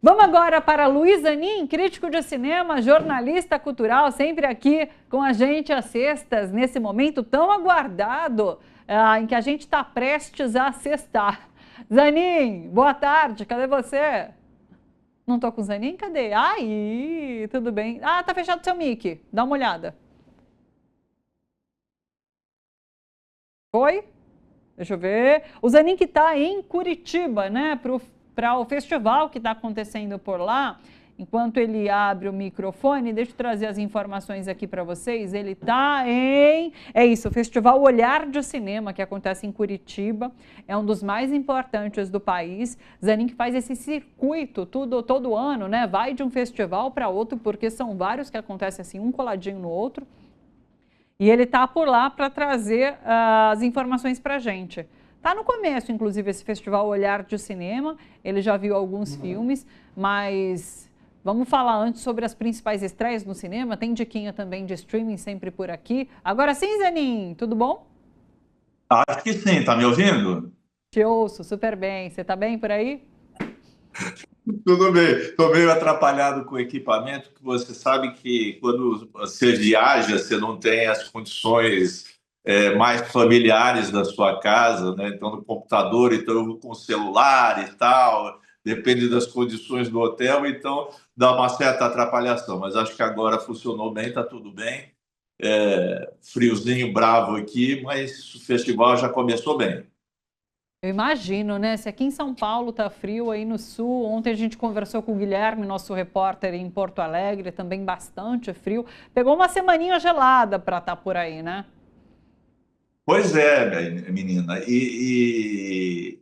Vamos agora para Luiz Zanin, crítico de cinema, jornalista cultural, sempre aqui com a gente às sextas, nesse momento tão aguardado, em que a gente está prestes a sextar. Zanin, boa tarde, cadê você? Não estou com o Zanin? Cadê? Aí, tudo bem. Ah, tá fechado seu mic, dá uma olhada. Oi? Deixa eu ver. O Zanin que está em Curitiba, né, para o festival que está acontecendo por lá. Enquanto ele abre o microfone, deixa eu trazer as informações aqui para vocês. Ele está em... É isso, o Festival Olhar de Cinema, que acontece em Curitiba. É um dos mais importantes do país. Zanin que faz esse circuito todo ano, né? Vai de um festival para outro, porque são vários que acontecem assim, um coladinho no outro. E ele está por lá para trazer as informações para a gente. Está no começo, inclusive, esse festival Olhar de Cinema. Ele já viu alguns filmes, mas vamos falar antes sobre as principais estreias no cinema. Tem diquinha também de streaming sempre por aqui. Agora sim, Zanin, tudo bom? Acho que sim, tá me ouvindo? Te ouço super bem. Você está bem por aí? Tudo bem. Estou meio atrapalhado com o equipamento, que você sabe que quando você viaja, você não tem as condições mais familiares da sua casa, né? Então, no computador, então eu vou com o celular e tal, depende das condições do hotel, então dá uma certa atrapalhação. Mas acho que agora funcionou bem, está tudo bem. Friozinho bravo aqui, mas o festival já começou bem. Eu imagino, né? Se aqui em São Paulo tá frio, aí no sul. Ontem a gente conversou com o Guilherme, nosso repórter em Porto Alegre, também bastante frio. Pegou uma semaninha gelada para estar por aí, né? Pois é, menina. E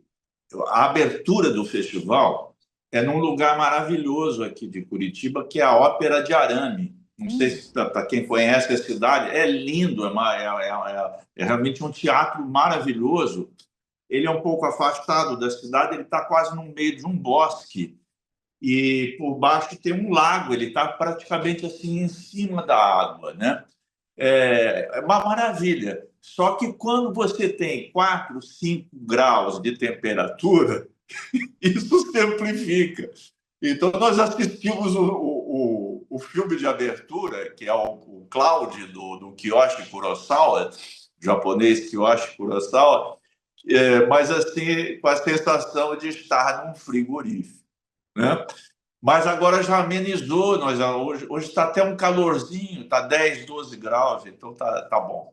a abertura do festival é num lugar maravilhoso aqui de Curitiba, que é a Ópera de Arame. Não sei Hum. se para quem conhece a cidade, é lindo, é realmente um teatro maravilhoso. Ele é um pouco afastado da cidade, ele está quase no meio de um bosque e por baixo tem um lago, ele está praticamente assim em cima da água, né? É uma maravilha. Só que quando você tem 4, 5 graus de temperatura, isso simplifica. Então, nós assistimos o filme de abertura, que é o Cloud, do Kiyoshi Kurosawa, japonês Kiyoshi Kurosawa, mas assim, com a sensação de estar num frigorífico, né? Mas agora já amenizou, hoje está até um calorzinho, está 10, 12 graus, então tá bom.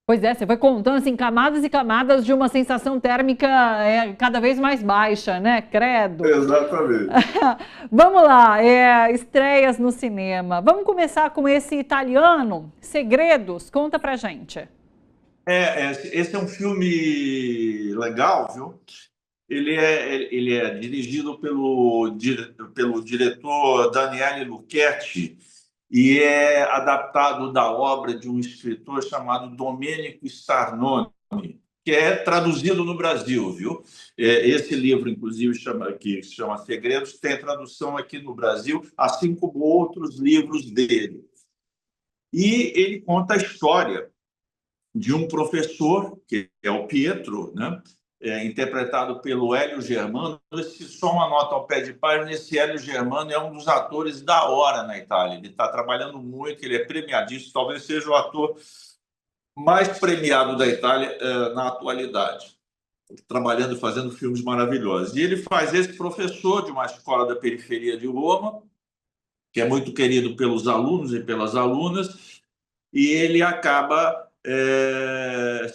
Pois é, você foi contando assim, camadas e camadas de uma sensação térmica cada vez mais baixa, né? Credo. Exatamente. Vamos lá, estreias no cinema. Vamos começar com esse italiano, Segredos. Conta pra gente. Esse é um filme legal, viu? Ele é dirigido pelo diretor Daniele Lucchetti e é adaptado da obra de um escritor chamado Domenico Starnone, que é traduzido no Brasil, viu? Esse livro, inclusive, que se chama Segredos, tem tradução aqui no Brasil, assim como outros livros dele. E ele conta a história de um professor, que é o Pietro, né? Interpretado pelo Hélio Germano. Só uma nota ao pé de página: esse Hélio Germano é um dos atores da hora na Itália. Ele está trabalhando muito, ele é premiadíssimo, talvez seja o ator mais premiado da Itália na atualidade, trabalhando e fazendo filmes maravilhosos. E ele faz esse professor de uma escola da periferia de Roma, que é muito querido pelos alunos e pelas alunas, e ele acaba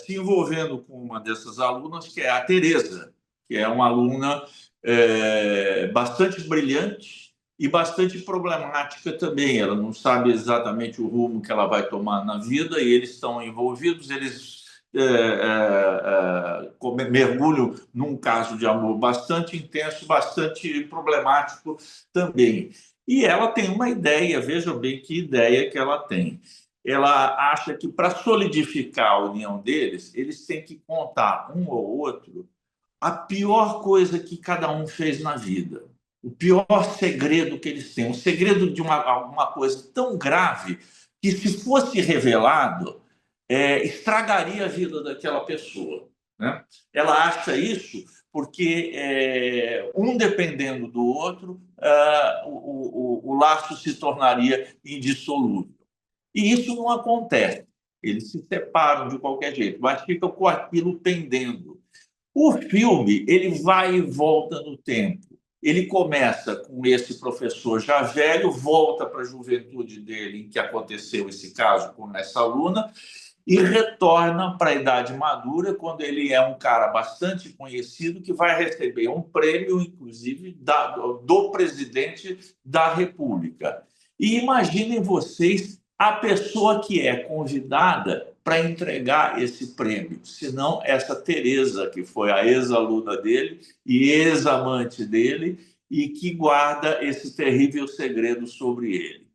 se envolvendo com uma dessas alunas, que é a Teresa, que é uma aluna bastante brilhante e bastante problemática também. Ela não sabe exatamente o rumo que ela vai tomar na vida e eles estão envolvidos, eles mergulham num caso de amor bastante intenso, bastante problemático também. E ela tem uma ideia, veja bem que ideia que ela tem. Ela acha que para solidificar a união deles, eles têm que contar um ao outro a pior coisa que cada um fez na vida, o pior segredo que eles têm, o segredo de uma coisa tão grave que, se fosse revelado, estragaria a vida daquela pessoa, né? Ela acha isso porque um dependendo do outro, o laço se tornaria indissolúvel. E isso não acontece. Eles se separam de qualquer jeito, mas ficam com aquilo pendendo. O filme ele vai e volta no tempo. Ele começa com esse professor já velho, volta para a juventude dele, em que aconteceu esse caso com essa aluna, e retorna para a idade madura, quando ele é um cara bastante conhecido, que vai receber um prêmio, inclusive, do presidente da República. E imaginem vocês a pessoa que é convidada para entregar esse prêmio, senão essa Teresa, que foi a ex-aluna dele e ex-amante dele, e que guarda esse terrível segredo sobre ele.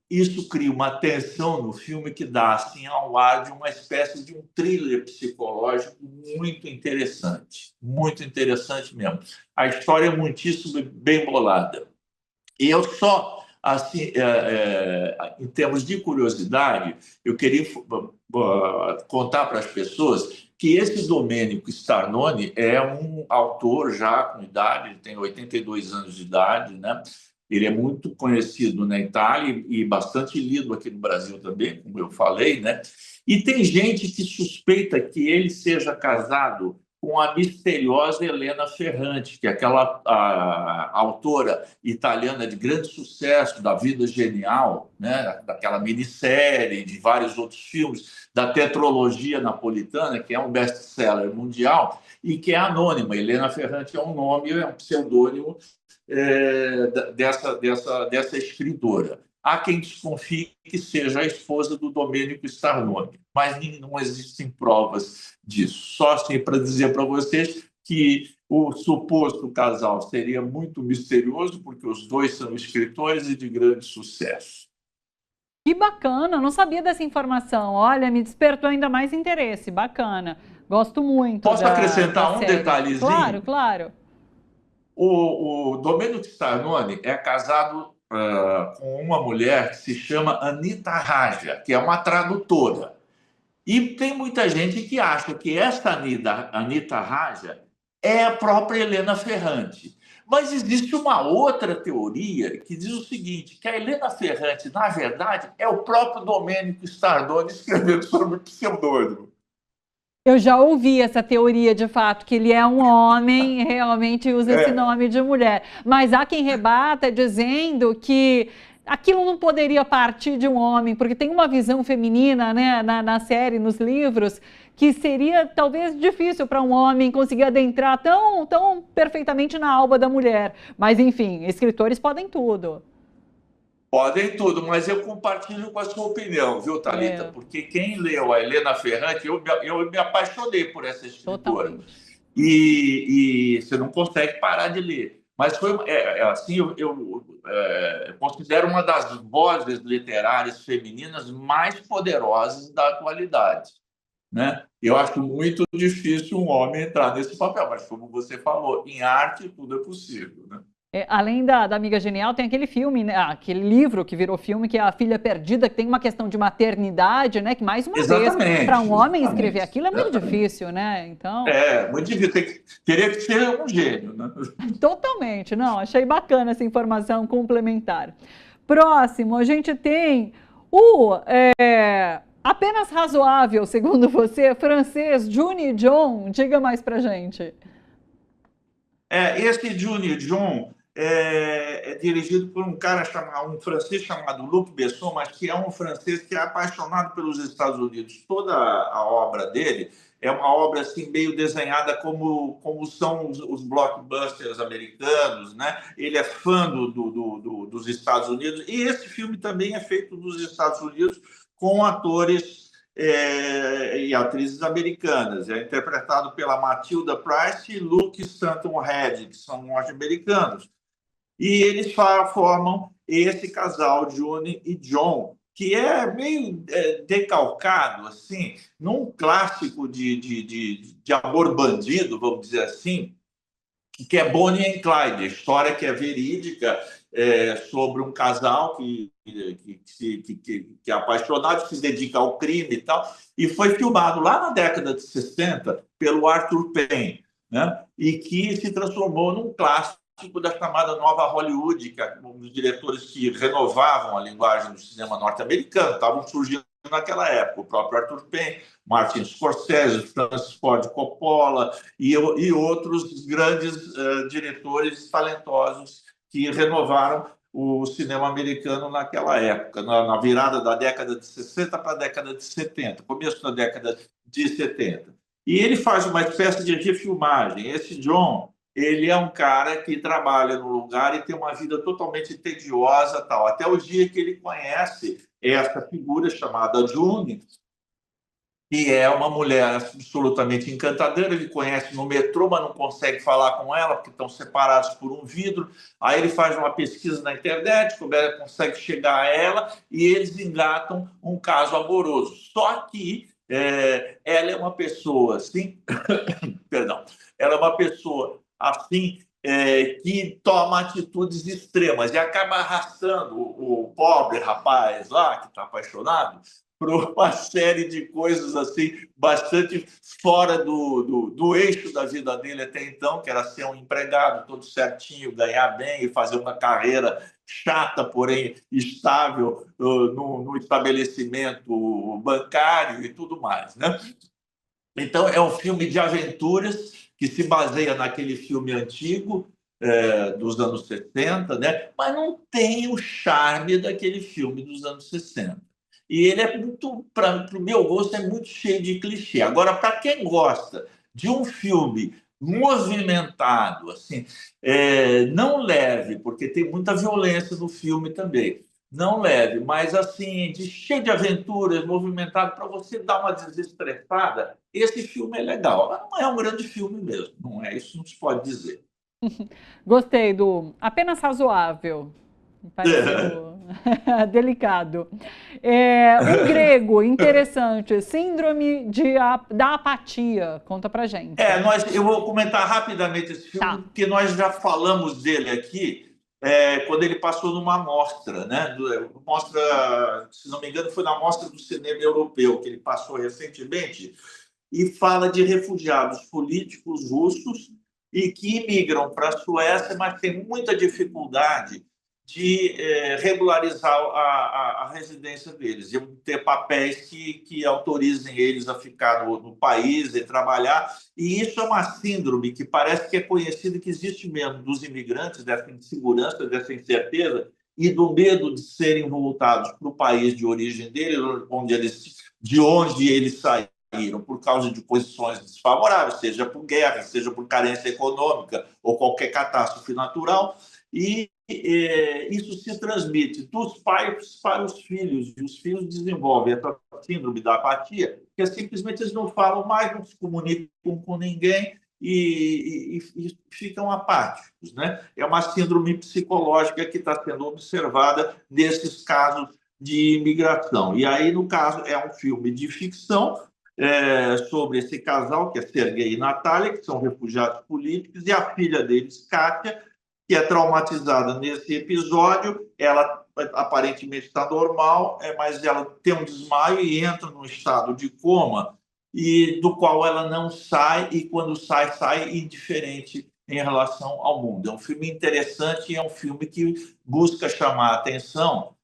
Isso cria uma tensão no filme que dá assim ao ar de uma espécie de um thriller psicológico muito interessante mesmo. A história é muitíssimo bem bolada. E eu só, assim, em termos de curiosidade, eu queria contar para as pessoas que esse Domenico Starnone é um autor já com idade, ele tem 82 anos de idade, né? Ele é muito conhecido na Itália e bastante lido aqui no Brasil também, como eu falei, né? E tem gente que suspeita que ele seja casado com a misteriosa Elena Ferrante, que é aquela autora italiana de grande sucesso, da Vida Genial, né? Daquela minissérie, de vários outros filmes, da tetralogia napolitana, que é um best-seller mundial, e que é anônima. Helena Ferrante é um nome, é um pseudônimo dessa escritora. Há quem desconfie que seja a esposa do Domenico Starnone, mas não existem provas disso. Só assim para dizer para vocês que o suposto casal seria muito misterioso, porque os dois são escritores e de grande sucesso. Que bacana, não sabia dessa informação. Olha, me despertou ainda mais interesse. Bacana. Gosto muito. Posso acrescentar um série. detalhezinho? Claro, claro. O Domenico Starnone é casado com uma mulher que se chama Anita Raja, que é uma tradutora. E tem muita gente que acha que essa Anita Raja é a própria Helena Ferrante. Mas existe uma outra teoria que diz o seguinte, que a Helena Ferrante, na verdade, é o próprio Domenico Starnone escrevendo sobre o pseudônimo. Eu já ouvi essa teoria, de fato, que ele é um homem, realmente usa esse nome de mulher. Mas há quem rebata dizendo que aquilo não poderia partir de um homem, porque tem uma visão feminina, né, na série, nos livros, que seria talvez difícil para um homem conseguir adentrar tão perfeitamente na alma da mulher. Mas, enfim, escritores podem tudo. Podem tudo, mas eu compartilho com a sua opinião, viu, Thalita? Porque quem leu a Helena Ferrante, eu me apaixonei por essa escritora. Totalmente. E você não consegue parar de ler. Mas foi assim, eu considero uma das vozes literárias femininas mais poderosas da atualidade, né? Eu acho muito difícil um homem entrar nesse papel, mas como você falou, em arte tudo é possível, né? Além da Amiga Genial, tem aquele filme, né, aquele livro que virou filme, que é A Filha Perdida, que tem uma questão de maternidade, né? Que, mais uma vez, para um homem escrever aquilo é muito difícil, né? Então... muito difícil. Teria que ser um gênio, né? Totalmente. Não, achei bacana essa informação complementar. Próximo, a gente tem o apenas razoável, segundo você, francês June John. Diga mais pra gente. Esse June John é dirigido por um francês chamado Luc Besson, mas que é um francês que é apaixonado pelos Estados Unidos. Toda a obra dele é uma obra assim, meio desenhada como são os blockbusters americanos, né? Ele é fã dos Estados Unidos, e esse filme também é feito nos Estados Unidos com atores e atrizes americanas. É interpretado pela Matilda Price e Luke Stanton-Head, que são norte-americanos. E eles formam esse casal, June e John, que é meio decalcado, assim, num clássico de amor bandido, vamos dizer assim, que é Bonnie and Clyde, a história que é verídica sobre um casal que é apaixonado, que se dedica ao crime e tal, e foi filmado lá na década de 60 pelo Arthur Penn. né? E que se transformou num clássico da chamada nova Hollywood, que os diretores que renovavam a linguagem do cinema norte-americano estavam surgindo naquela época. O próprio Arthur Penn, Martin Scorsese, Francis Ford Coppola e outros grandes diretores talentosos que renovaram o cinema americano naquela época, na virada da década de 60 para a década de 70, começo da década de 70. E ele faz uma espécie de refilmagem. Esse John, ele é um cara que trabalha no lugar e tem uma vida totalmente tediosa, tal, até o dia que ele conhece essa figura chamada June, que é uma mulher absolutamente encantadora. Ele conhece no metrô, mas não consegue falar com ela, porque estão separados por um vidro. Aí ele faz uma pesquisa na internet, consegue chegar a ela, e eles engatam um caso amoroso. Só que ela é uma pessoa assim, perdão, ela é uma pessoa assim que toma atitudes extremas e acaba arrastando o pobre rapaz lá, que está apaixonado, por uma série de coisas assim bastante fora do eixo da vida dele até então, que era ser um empregado todo certinho, ganhar bem e fazer uma carreira chata, porém estável no estabelecimento bancário e tudo mais, né? Então, é um filme de aventuras que se baseia naquele filme antigo, dos anos 60, né? Mas não tem o charme daquele filme dos anos 60. E ele é muito, para o meu gosto, é muito cheio de clichê. Agora, para quem gosta de um filme movimentado, assim, não leve, porque tem muita violência no filme também, não leve, mas assim, cheio de aventuras, movimentado, para você dar uma desestressada, esse filme é legal. Mas não é um grande filme mesmo, não é? Isso não se pode dizer. Gostei do apenas razoável. Me pareceu delicado. Um grego interessante, Síndrome da Apatia. Conta pra gente. Eu vou comentar rapidamente esse filme, Tá. porque nós já falamos dele aqui quando ele passou numa mostra, né? Mostra, se não me engano, foi na Mostra do Cinema Europeu, que ele passou recentemente, e fala de refugiados políticos russos e que imigram para a Suécia, mas tem muita dificuldade de regularizar a residência deles, de ter papéis que autorizem eles a ficar no país e trabalhar. E isso é uma síndrome que parece que é conhecida, que existe mesmo dos imigrantes, dessa insegurança, dessa incerteza e do medo de serem voltados para o país de origem deles, de onde eles saíram por causa de posições desfavoráveis, seja por guerra, seja por carência econômica ou qualquer catástrofe natural. E isso se transmite dos pais para os filhos, e os filhos desenvolvem essa síndrome da apatia, que simplesmente eles não falam mais, não se comunicam com ninguém e ficam apáticos, né? É uma síndrome psicológica que está sendo observada nesses casos de imigração. E aí, no caso, é um filme de ficção sobre esse casal, que é Sergei e Natália, que são refugiados políticos, e a filha deles, Kátia, que é traumatizada nesse episódio. Ela aparentemente está normal, mas ela tem um desmaio e entra num estado de coma, e do qual ela não sai, e quando sai, sai indiferente em relação ao mundo. É um filme interessante e é um filme que busca chamar a atenção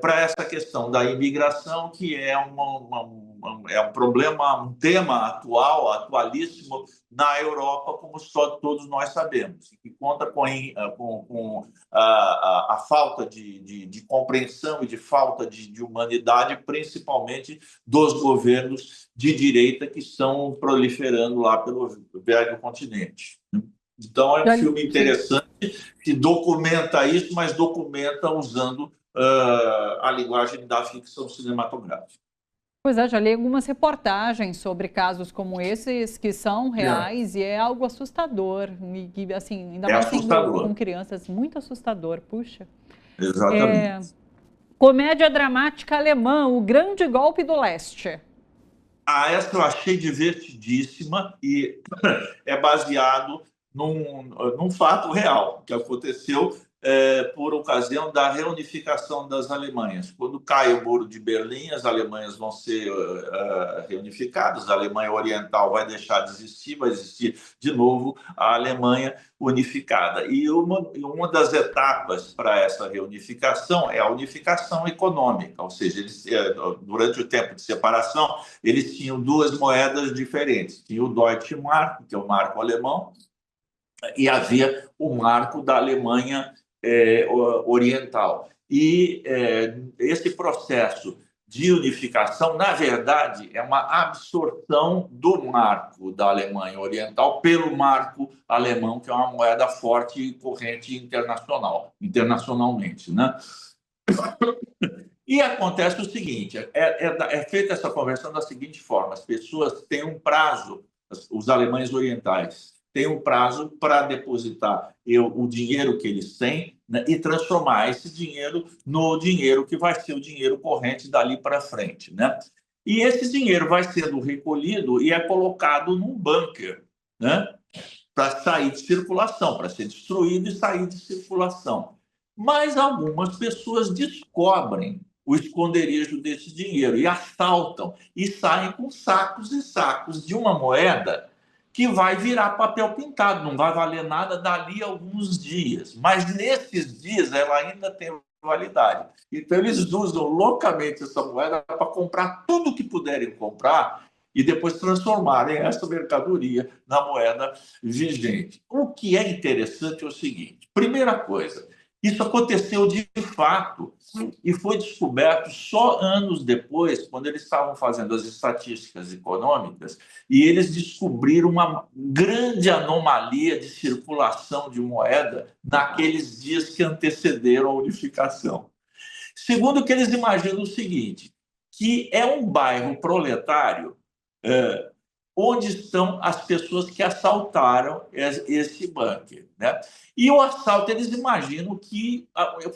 para essa questão da imigração, que é um problema, um tema atual, atualíssimo na Europa, como todos nós sabemos, que conta com a falta de compreensão e de falta de humanidade, principalmente dos governos de direita que estão proliferando lá pelo velho continente. Então, é um filme interessante que documenta isso, mas documenta usando a linguagem da ficção cinematográfica. Pois é, já li algumas reportagens sobre casos como esses que são reais e é algo assustador. E, assim, ainda mais sendo com crianças, muito assustador, puxa. Exatamente. Comédia dramática alemã, O Grande Golpe do Leste. Essa eu achei divertidíssima e é baseado num fato real que aconteceu por ocasião da reunificação das Alemanhas. Quando cai o Muro de Berlim, as Alemanhas vão ser reunificadas, a Alemanha Oriental vai deixar de existir, vai existir de novo a Alemanha unificada. E uma das etapas para essa reunificação é a unificação econômica, ou seja, eles, durante o tempo de separação, eles tinham duas moedas diferentes. Tinha o Deutsche Mark, que é o marco alemão, e havia o marco da Alemanha oriental. E esse processo de unificação, na verdade, é uma absorção do marco da Alemanha oriental pelo marco alemão, que é uma moeda forte e corrente internacionalmente, né? E acontece o seguinte, é feita essa conversão da seguinte forma, as pessoas têm um prazo, os alemães orientais têm um prazo para depositar o dinheiro que eles têm, né, e transformar esse dinheiro no dinheiro que vai ser o dinheiro corrente dali para frente, né? E esse dinheiro vai sendo recolhido e é colocado num bunker, né, para sair de circulação, para ser destruído e sair de circulação. Mas algumas pessoas descobrem o esconderijo desse dinheiro e assaltam e saem com sacos e sacos de uma moeda que vai virar papel pintado, não vai valer nada dali a alguns dias. Mas nesses dias ela ainda tem validade. Então eles usam loucamente essa moeda para comprar tudo que puderem comprar e depois transformarem essa mercadoria na moeda vigente. O que é interessante é o seguinte: primeira coisa, isso aconteceu de fato e foi descoberto só anos depois, quando eles estavam fazendo as estatísticas econômicas, e eles descobriram uma grande anomalia de circulação de moeda naqueles dias que antecederam a unificação. Segundo, que eles imaginam o seguinte, que é um bairro proletário onde estão as pessoas que assaltaram esse bunker, né? E o assalto, eles imaginam que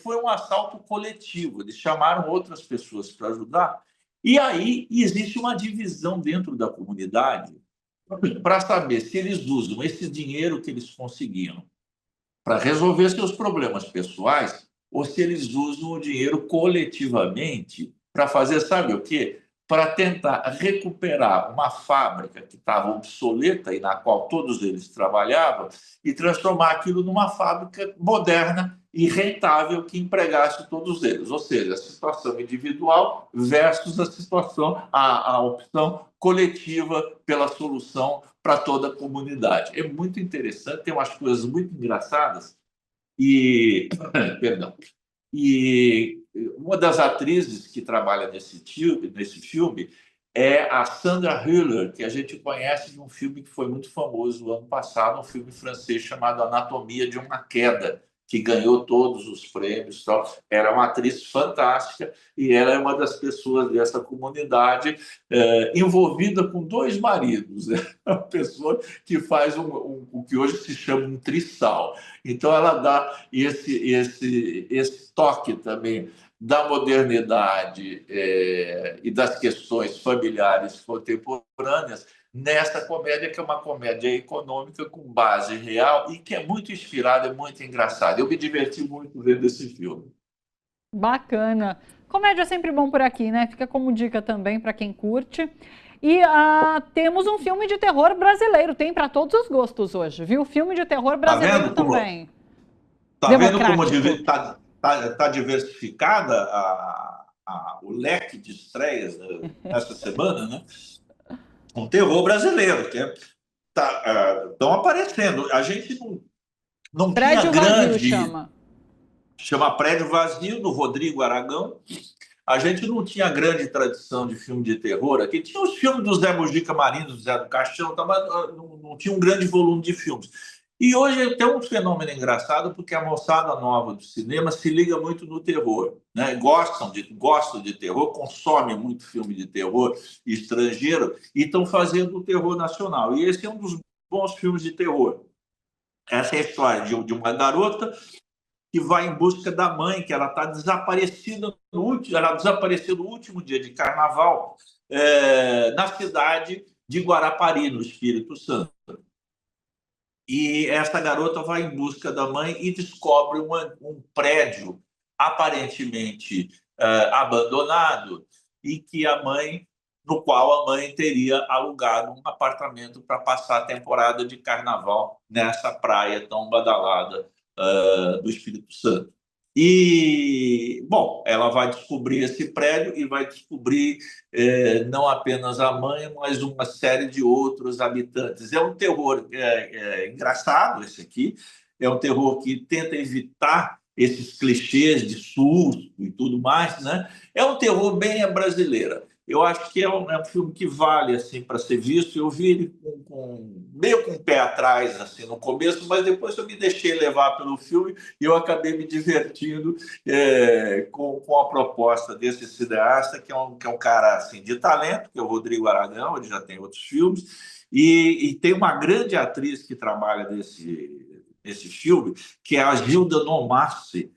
foi um assalto coletivo, eles chamaram outras pessoas para ajudar, e aí existe uma divisão dentro da comunidade para saber se eles usam esse dinheiro que eles conseguiram para resolver seus problemas pessoais ou se eles usam o dinheiro coletivamente para fazer, sabe o quê? Para tentar recuperar uma fábrica que estava obsoleta e na qual todos eles trabalhavam e transformar aquilo numa fábrica moderna e rentável que empregasse todos eles. Ou seja, a situação individual versus a situação, a opção coletiva pela solução para toda a comunidade. É muito interessante, tem umas coisas muito engraçadas e... Perdão. E uma das atrizes que trabalha nesse filme é a Sandra Hüller, que a gente conhece de um filme que foi muito famoso no ano passado, um filme francês chamado Anatomia de uma Queda, que ganhou todos os prêmios. Era uma atriz fantástica e ela é uma das pessoas dessa comunidade envolvida com dois maridos. É uma pessoa que faz o que hoje se chama um trisal. Então, ela dá esse toque também da modernidade e das questões familiares contemporâneas nessa comédia, que é uma comédia econômica com base real e que é muito inspirada, é muito engraçada. Eu me diverti muito vendo esse filme. Bacana. Comédia é sempre bom por aqui, né? Fica como dica também para quem curte. E temos um filme de terror brasileiro, tem para todos os gostos hoje, viu? Filme de terror brasileiro também. Tá vendo como está diversificada o leque de estreias essa semana, né? Um terror brasileiro, que estão aparecendo. A gente não Prédio tinha grande... Vazio chama Prédio Vazio, do Rodrigo Aragão. A gente não tinha grande tradição de filme de terror aqui. Tinha os filmes do Zé Mujica Marins, do Zé do Caixão, mas não tinha um grande volume de filmes. E hoje tem um fenômeno engraçado, porque a moçada nova do cinema se liga muito no terror, né? Gostam de terror, consomem muito filme de terror estrangeiro e estão fazendo o terror nacional. E esse é um dos bons filmes de terror. Essa é a história de uma garota que vai em busca da mãe, que ela está desaparecida ela desapareceu no último dia de carnaval na cidade de Guarapari, no Espírito Santo. E essa garota vai em busca da mãe e descobre um prédio aparentemente abandonado e que a mãe, no qual a mãe teria alugado um apartamento para passar a temporada de carnaval nessa praia tão badalada do Espírito Santo. E, bom, ela vai descobrir esse prédio e vai descobrir não apenas a mãe, mas uma série de outros habitantes. É um terror engraçado esse aqui, é um terror que tenta evitar esses clichês de susto e tudo mais, né? É um terror bem à brasileira. Eu acho que é um filme que vale assim para ser visto. Eu vi ele meio com o pé atrás assim no começo, mas depois eu me deixei levar pelo filme e eu acabei me divertindo com a proposta desse cineasta, que é um cara assim, de talento, que é o Rodrigo Aragão, ele já tem outros filmes, e tem uma grande atriz que trabalha nesse filme, que é a Gilda Nomassi,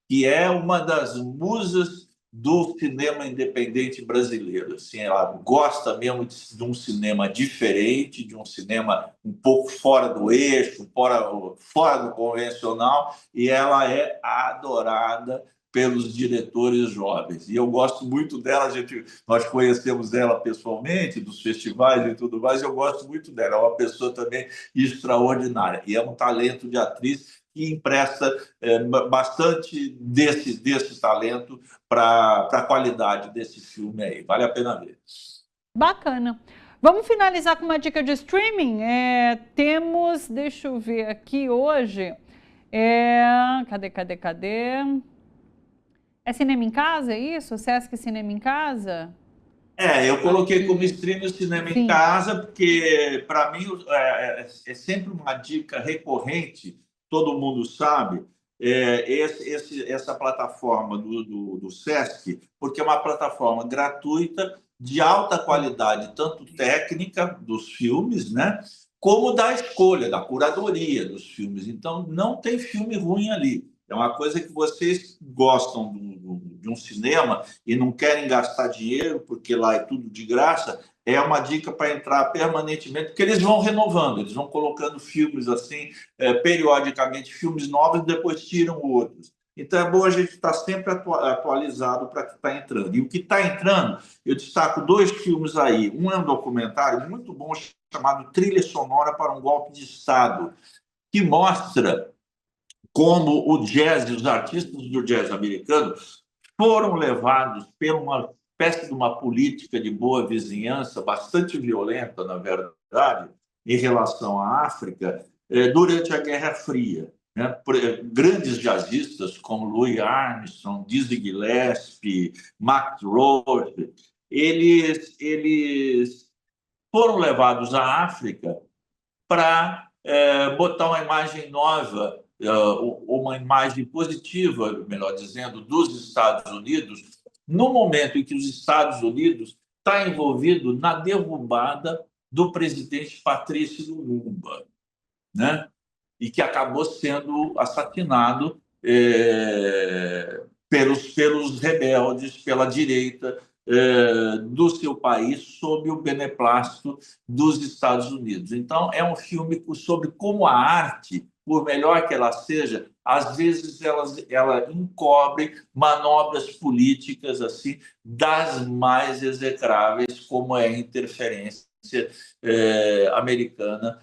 que é uma das musas do cinema independente brasileiro. Assim, ela gosta mesmo de um cinema diferente, de um cinema um pouco fora do eixo, fora do convencional, e ela é adorada pelos diretores jovens. E eu gosto muito dela, nós conhecemos ela pessoalmente, dos festivais e tudo mais, eu gosto muito dela. É uma pessoa também extraordinária. E é um talento de atriz que empresta bastante desse talento para a qualidade desse filme aí. Vale a pena ver. Bacana. Vamos finalizar com uma dica de streaming? Temos, deixa eu ver aqui hoje. Cadê? É Cinema em Casa, é isso? Sesc Cinema em Casa? Eu coloquei como stream o Cinema em Sim. Casa, porque, para mim, é sempre uma dica recorrente, todo mundo sabe, essa plataforma do Sesc, porque é uma plataforma gratuita, de alta qualidade, tanto técnica dos filmes, né, como da escolha, da curadoria dos filmes. Então, não tem filme ruim ali. É uma coisa que vocês gostam de um cinema e não querem gastar dinheiro, porque lá é tudo de graça, é uma dica para entrar permanentemente, porque eles vão renovando, eles vão colocando filmes assim, periodicamente, filmes novos, e depois tiram outros. Então é bom a gente estar sempre atualizado para o que está entrando. E o que está entrando, eu destaco dois filmes aí. Um é um documentário muito bom chamado Trilha Sonora para um Golpe de Estado, que mostra como o jazz e os artistas do jazz americano foram levados por uma espécie de uma política de boa vizinhança, bastante violenta, na verdade, em relação à África, durante a Guerra Fria. Né? Grandes jazzistas como Louis Armstrong, Dizzy Gillespie, Max Roach, eles foram levados à África para botar uma imagem nova, uma imagem positiva, melhor dizendo, dos Estados Unidos, no momento em que os Estados Unidos está envolvido na derrubada do presidente Patrício Lumumba, né? E que acabou sendo assassinado pelos rebeldes, pela direita do seu país, sob o beneplácito dos Estados Unidos. Então, é um filme sobre como a arte, por melhor que ela seja, às vezes ela encobre manobras políticas assim das mais execráveis, como é a interferência americana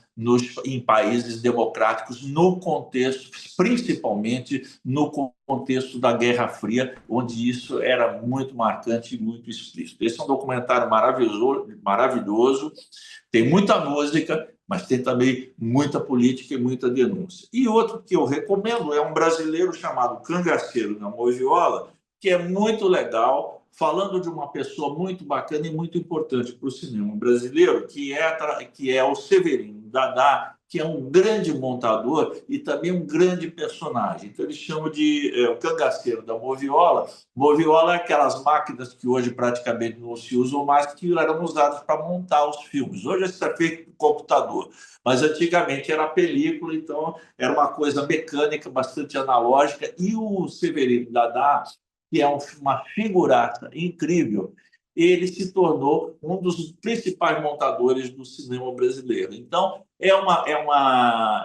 em países democráticos, no contexto, principalmente no contexto da Guerra Fria, onde isso era muito marcante e muito explícito. Esse é um documentário maravilhoso, tem muita música, mas tem também muita política e muita denúncia. E outro que eu recomendo é um brasileiro chamado Cangaceiro na Moviola, que é muito legal, falando de uma pessoa muito bacana e muito importante para o cinema brasileiro, que é o Severino Dadá, que é um grande montador e também um grande personagem. Então, eles chamam de o cangaceiro da Moviola. Moviola é aquelas máquinas que hoje praticamente não se usam mais, que eram usadas para montar os filmes. Hoje isso é feito com computador, mas antigamente era película, então era uma coisa mecânica, bastante analógica. E o Severino Dadá, que é uma figuraça incrível, ele se tornou um dos principais montadores do cinema brasileiro. Então, é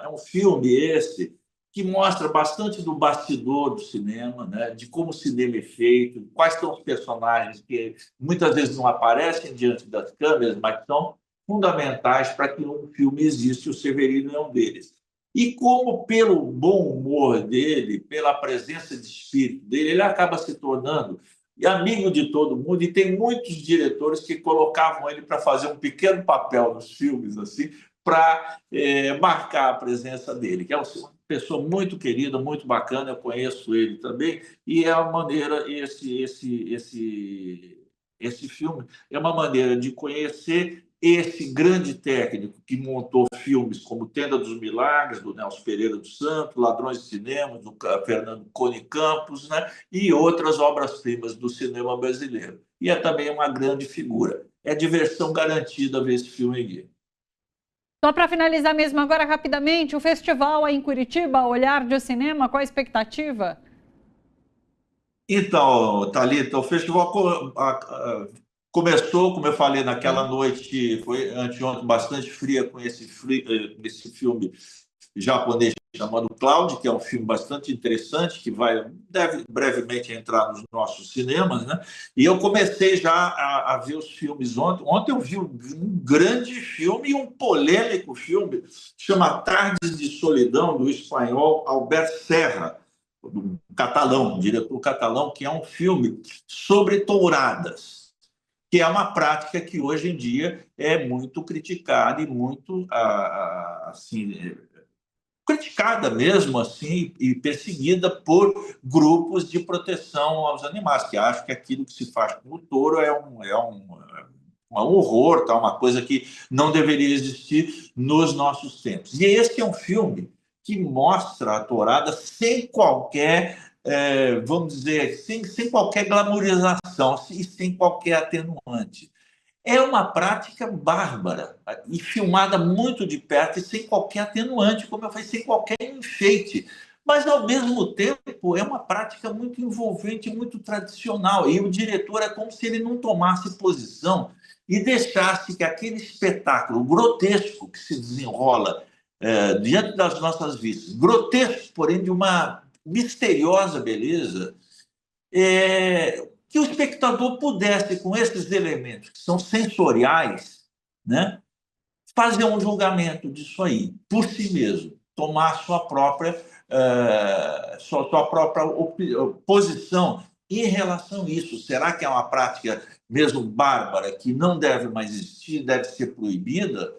um filme esse que mostra bastante do bastidor do cinema, né? De como o cinema é feito, quais são os personagens que muitas vezes não aparecem diante das câmeras, mas são fundamentais para que um filme exista. O Severino é um deles. E como, pelo bom humor dele, pela presença de espírito dele, ele acaba se tornando amigo de todo mundo. E tem muitos diretores que colocavam ele para fazer um pequeno papel nos filmes, assim, para marcar a presença dele, que é uma pessoa muito querida, muito bacana. Eu conheço ele também, e é a maneira, esse filme é uma maneira de conhecer esse grande técnico que montou filmes como Tenda dos Milagres, do Nelson Pereira dos Santos, Ladrões de Cinema, do Fernando Cone Campos, né? E outras obras-primas do cinema brasileiro. E é também uma grande figura. É diversão garantida ver esse filme aqui. Só para finalizar mesmo agora rapidamente, o festival aí em Curitiba, Olhar de Cinema, qual a expectativa? Então, Thalita, o festival começou, como eu falei, naquela noite, foi anteontem, bastante fria, com esse filme japonês chamado Cloud, que é um filme bastante interessante, que deve brevemente entrar nos nossos cinemas, né? E eu comecei já a ver os filmes ontem. Ontem eu vi um grande filme e um polêmico filme, chama Tardes de Solidão, do espanhol Albert Serra, do catalão, um diretor catalão, que é um filme sobre touradas, que é uma prática que hoje em dia é muito criticada e muito assim, criticada mesmo assim e perseguida por grupos de proteção aos animais, que acham que aquilo que se faz com o touro é um horror, tá? Uma coisa que não deveria existir nos nossos tempos. E esse é um filme que mostra a tourada sem qualquer, vamos dizer, sem qualquer glamorização e sem qualquer atenuante. É uma prática bárbara e filmada muito de perto e sem qualquer atenuante, como eu falei, sem qualquer enfeite. Mas, ao mesmo tempo, é uma prática muito envolvente, muito tradicional. E o diretor é como se ele não tomasse posição e deixasse que aquele espetáculo grotesco que se desenrola diante das nossas vistas, grotesco, porém de uma misteriosa beleza, que o espectador pudesse, com esses elementos que são sensoriais, né, fazer um julgamento disso aí, por si mesmo, tomar sua própria posição em relação a isso. Será que é uma prática mesmo bárbara, que não deve mais existir, deve ser proibida?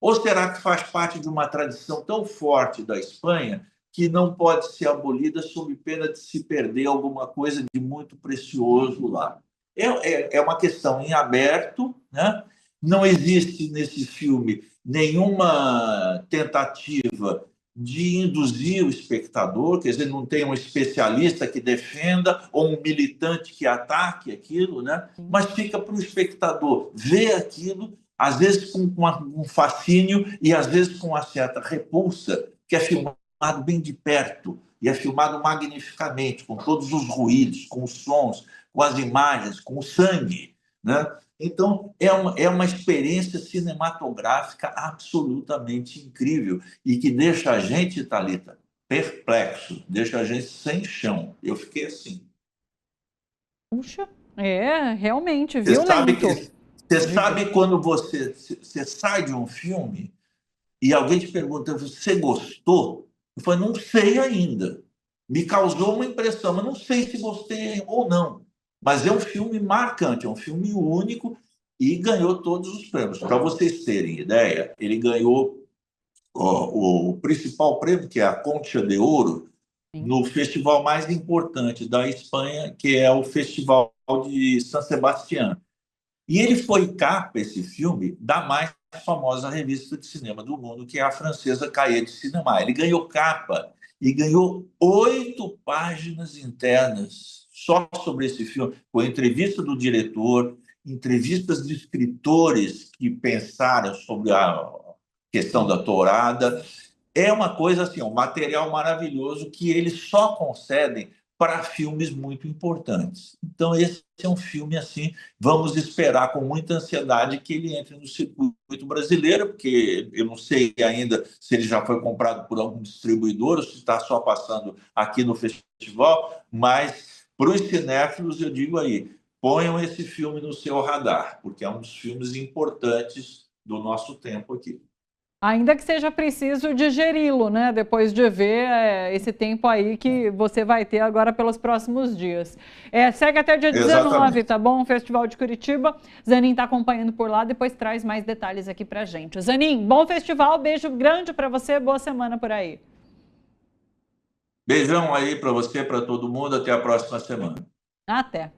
Ou será que faz parte de uma tradição tão forte da Espanha que não pode ser abolida sob pena de se perder alguma coisa de muito precioso lá? É uma questão em aberto, né? Não existe nesse filme nenhuma tentativa de induzir o espectador, quer dizer, não tem um especialista que defenda ou um militante que ataque aquilo, né? Mas fica para o espectador ver aquilo, às vezes com um fascínio e às vezes com uma certa repulsa, que é filmado bem de perto e é filmado magnificamente, com todos os ruídos, com os sons, com as imagens, com o sangue, né? Então, é uma experiência cinematográfica absolutamente incrível e que deixa a gente, Thalita, perplexo, deixa a gente sem chão. Eu fiquei assim. Puxa, realmente, Você sabe violento. que você sabe quando você sai de um filme e alguém te pergunta, você gostou? Eu falei, não sei ainda. Me causou uma impressão, mas não sei se gostei ou não. Mas é um filme marcante, é um filme único e ganhou todos os prêmios. Para vocês terem ideia, ele ganhou o principal prêmio, que é a Concha de Ouro, no festival mais importante da Espanha, que é o Festival de San Sebastián. E ele foi capa, esse filme, da mais famosa revista de cinema do mundo, que é a francesa Cahiers de Cinema. Ele ganhou capa e ganhou 8 páginas internas só sobre esse filme, com entrevista do diretor, entrevistas de escritores que pensaram sobre a questão da tourada. É uma coisa assim, um material maravilhoso que eles só concedem para filmes muito importantes. Então, esse é um filme assim, vamos esperar com muita ansiedade que ele entre no circuito brasileiro, porque eu não sei ainda se ele já foi comprado por algum distribuidor ou se está só passando aqui no festival, mas para os cinéfilos, eu digo aí, ponham esse filme no seu radar, porque é um dos filmes importantes do nosso tempo aqui. Ainda que seja preciso digeri-lo, né? Depois de ver esse tempo aí que você vai ter agora pelos próximos dias. Segue até dia 19, tá bom? Festival de Curitiba. Zanin está acompanhando por lá, depois traz mais detalhes aqui pra gente. Zanin, bom festival, beijo grande para você, boa semana por aí. Beijão aí para você, para todo mundo, até a próxima semana. Até.